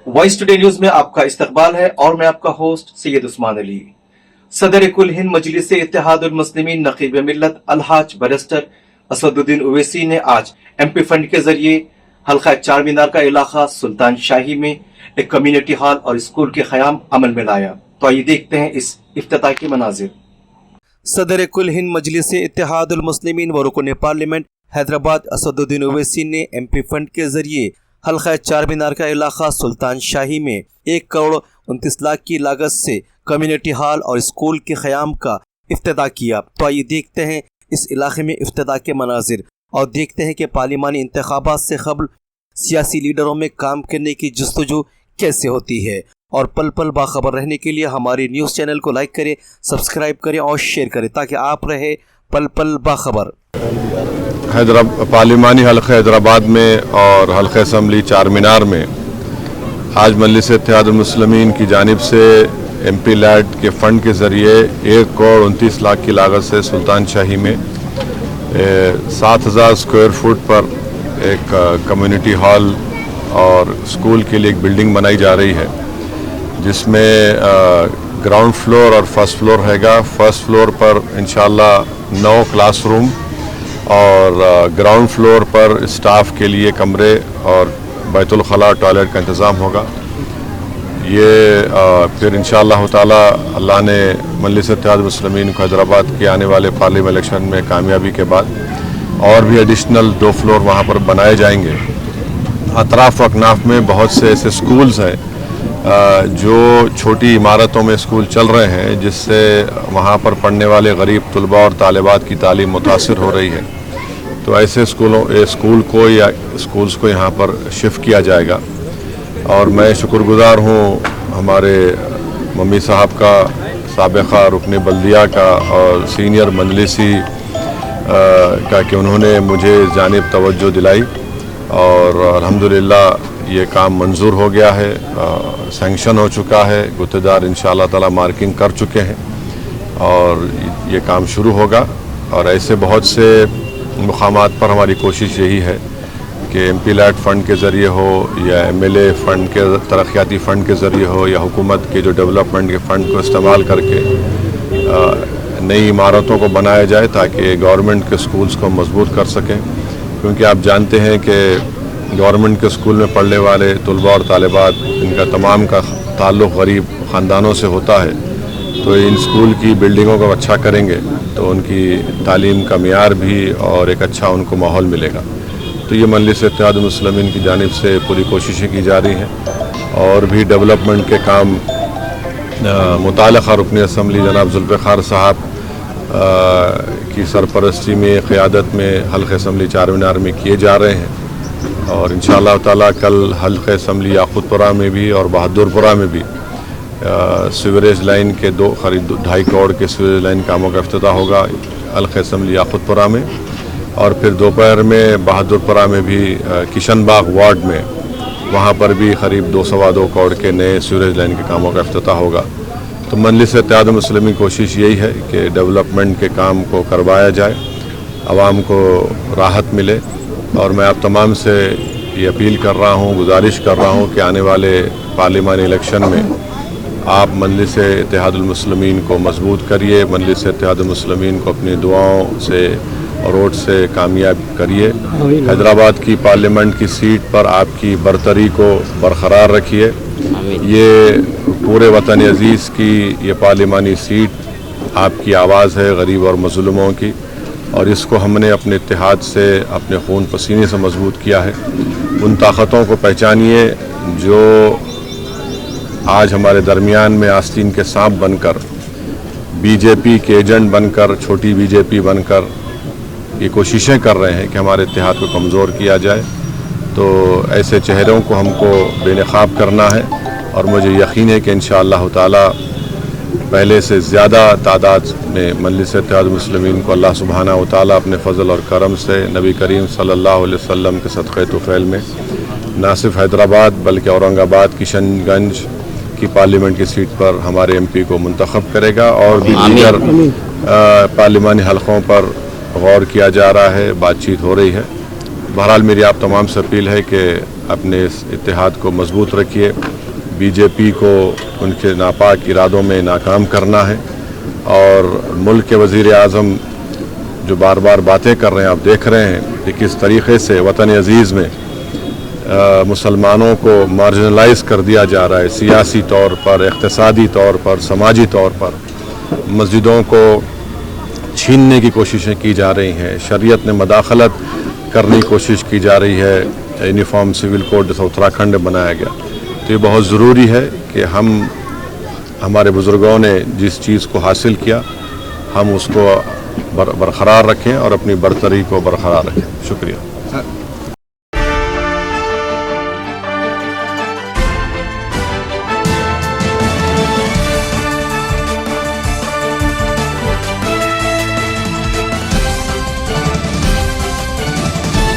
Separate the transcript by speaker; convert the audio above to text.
Speaker 1: Voice today news में आपका इस्तकबाल है और मैं आपका होस्ट सैयद उस्मान अली। सदर कुल हिंद मजलिस इत्तेहादुल मुस्लिमीन नकीब मिल्लत अलहाज बैरिस्टर असदुद्दीन ओवैसी ने आज एमपी फंड के जरिए हल्का चार मीनार का इलाका सुल्तान शाही में एक कम्युनिटी हॉल और स्कूल के क़याम अमल में लाया। तो आइए देखते हैं इस इफ्तिताह के मनाजिर। सदर कुल हिंद मजलिस इत्तेहादुल मुस्लिमीन व रुकन पार्लियामेंट हैदराबाद असदुद्दीन ओवैसी ने एमपी फंड के जरिए हल्का चार मीनार का इलाका सुल्तान शाही में 1 करोड़ 29 लाख की लागत से कम्युनिटी हॉल और स्कूल के क़याम का इफ्तिताह किया। तो आइए देखते हैं इस इलाके में इफ्तिताह के मनाजिर और देखते हैं कि पार्लिमानी इंतखाबात से क़ब्ल सियासी लीडरों में काम करने की जस्तजू कैसे होती है। और पल पल बाखबर रहने के लिए हमारे न्यूज़ चैनल को लाइक करें, सब्सक्राइब करें और शेयर करें ताकि आप रहे पल पल बाखबर।
Speaker 2: पार्लिमानी हल्का हैदराबाद में और हल्का असम्बली चार मीनार में आज मजलिस इत्तेहादुल मुस्लिमीन की जानिब से एमपी लैड के फ़ंड के ज़रिए 1 करोड़ 29 लाख की लागत से सुल्तान शाही में 7,000 स्क्वायर फुट पर एक कम्युनिटी हॉल और स्कूल के लिए एक बिल्डिंग बनाई जा रही है, जिसमें ग्राउंड फ्लोर और फर्स्ट फ्लोर रहेगा। फर्स्ट फ्लोर पर इंशाल्लाह 9 क्लासरूम और ग्राउंड फ्लोर पर स्टाफ के लिए कमरे और बैतुल खला टॉयलेट का इंतज़ाम होगा। ये फिर इंशाअल्लाह ताला अल्लाह ने मजलिस इत्तेहादुल मुस्लिमीन को हैदराबाद के आने वाले पार्लियामेंट इलेक्शन में कामयाबी के बाद और भी एडिशनल 2 फ्लोर वहाँ पर बनाए जाएंगे। अतराफ़ अकनाफ में बहुत से ऐसे स्कूल्स हैं जो छोटी इमारतों में स्कूल चल रहे हैं, जिससे वहाँ पर पढ़ने वाले गरीब तलबा और तालिबात की तालीम मुतासिर हो रही है। तो ऐसे स्कूल को या स्कूल्स को यहाँ पर शिफ्ट किया जाएगा। और मैं शुक्रगुजार हूँ हमारे मम्मी साहब का, साबिक़ा रुकन बल्दिया का और सीनियर मजलिसी का कि उन्होंने मुझे जानिब तवज्जो दिलाई और अल्हम्दुलिल्लाह ये काम मंजूर हो गया है, सैंक्शन हो चुका है। गुत्तेदार इंशाअल्लाह ताला मार्किंग कर चुके हैं और ये काम शुरू होगा। और ऐसे बहुत से मुकामात पर हमारी कोशिश यही है कि एमपी लैड फ़ंड के ज़रिए हो या एमएलए फ़ंड के तरक्याती फ़ंड के ज़रिए हो या हुकूमत के जो डेवलपमेंट के फ़ंड को इस्तेमाल करके नई इमारतों को बनाया जाए ताकि गवर्नमेंट के स्कूल्स को मजबूत कर सकें। क्योंकि आप जानते हैं कि गवर्नमेंट के स्कूल में पढ़ने वाले तलबा और तालिबात, इनका तमाम का ताल्लुक़ गरीब ख़ानदानों से होता है। तो इन स्कूल की बिल्डिंगों को अच्छा करेंगे तो उनकी तालीम का मियार भी और एक अच्छा उनको माहौल मिलेगा। तो ये मजलिस इत्तेहादुल मुस्लिमीन की जानिब से पूरी कोशिशें की जा रही हैं और भी डेवलपमेंट के काम मुताल्लिक़ा रुकन असम्बली जनाब जुल्फ़िकार साहब की सरपरस्ती में, क़ियादत में हल्का असम्बली चार मीनार में किए जा रहे हैं। और इंशाअल्लाह ताला कल हल्का असम्बली याक़ूतपुरा में भी और बहादुरपुरा में भी सीवरेज लाइन के करीब 2.5 करोड़ के सीवरेज लाइन कामों का इफ्तिताह होगा हल्का असम्बली याक़ूतपुरा में। और फिर दोपहर में बहादुरपुरा में भी किशन बाग वार्ड में वहाँ पर भी करीब 2.25 करोड़ के नए सीवरेज लाइन के कामों का इफ्तिताह होगा। तो मजलिस इत्तेहादुल मुस्लिमीन की कोशिश यही है कि डेवलपमेंट के काम को करवाया जाए, आवाम को राहत मिले। और मैं आप तमाम से ये अपील कर रहा हूँ, गुजारिश कर रहा हूँ कि आने वाले पार्लिमानी इलेक्शन में आप मजलिस इत्तेहादुल मुस्लिमीन को मजबूत करिए, मजलिस इत्तेहादुल मुस्लिमीन को अपनी दुआओं से और वोट से कामयाब करिए। हैदराबाद की पार्लियामेंट की सीट पर आपकी बरतरी को बरकरार रखिए। ये पूरे वतन अजीज़ की ये पार्लिमानी सीट आपकी आवाज़ है गरीब और मज़लूमों की, और इसको हमने अपने इत्तेहाद से, अपने खून पसीने से मजबूत किया है। उन ताकतों को पहचानिए जो आज हमारे दरमियान में आस्तीन के सांप बनकर, बीजेपी के एजेंट बनकर, छोटी बीजेपी बनकर ये कोशिशें कर रहे हैं कि हमारे इत्तेहाद को कमज़ोर किया जाए। तो ऐसे चेहरों को हमको बेनकाब करना है और मुझे यकीन है कि इंशाअल्लाह ताला पहले से ज़्यादा तादाद में मजलिस इत्तेहादुल मुस्लिमीन को अल्लाह सुब्हानहू व तआला अपने फ़ज़ल और करम से नबी करीम सल्लल्लाहु अलैहि वसल्लम के सदक़े तुफ़ैल में न सिर्फ हैदराबाद बल्कि औरंगाबाद, किशनगंज की पार्लियामेंट की सीट पर हमारे एमपी को मुंतखब करेगा। और भी दीगर पार्लिमानी हलक़ों पर गौर किया जा रहा है, बातचीत हो रही है। बहरहाल मेरी आप तमाम से अपील है कि अपने इस इत्तेहाद को मजबूत रखिए, بی جے پی کو ان کے ناپاک ارادوں میں ناکام کرنا ہے، اور ملک کے وزیر اعظم جو بار بار باتیں کر رہے ہیں، آپ دیکھ رہے ہیں کہ کس طریقے سے وطن عزیز میں مسلمانوں کو مارجنلائز کر دیا جا رہا ہے، سیاسی طور پر، اقتصادی طور پر، سماجی طور پر مسجدوں کو چھیننے کی کوششیں کی جا رہی ہیں، شریعت میں مداخلت کرنے کی کوشش کی جا رہی ہے، یونیفارم سول کوڈ جیسا اتراکھنڈ میں بنایا گیا۔ تو یہ بہت ضروری ہے کہ ہمارے بزرگوں نے جس چیز کو حاصل کیا ہم اس کو برقرار رکھیں اور اپنی برتری کو برقرار رکھیں۔ شکریہ۔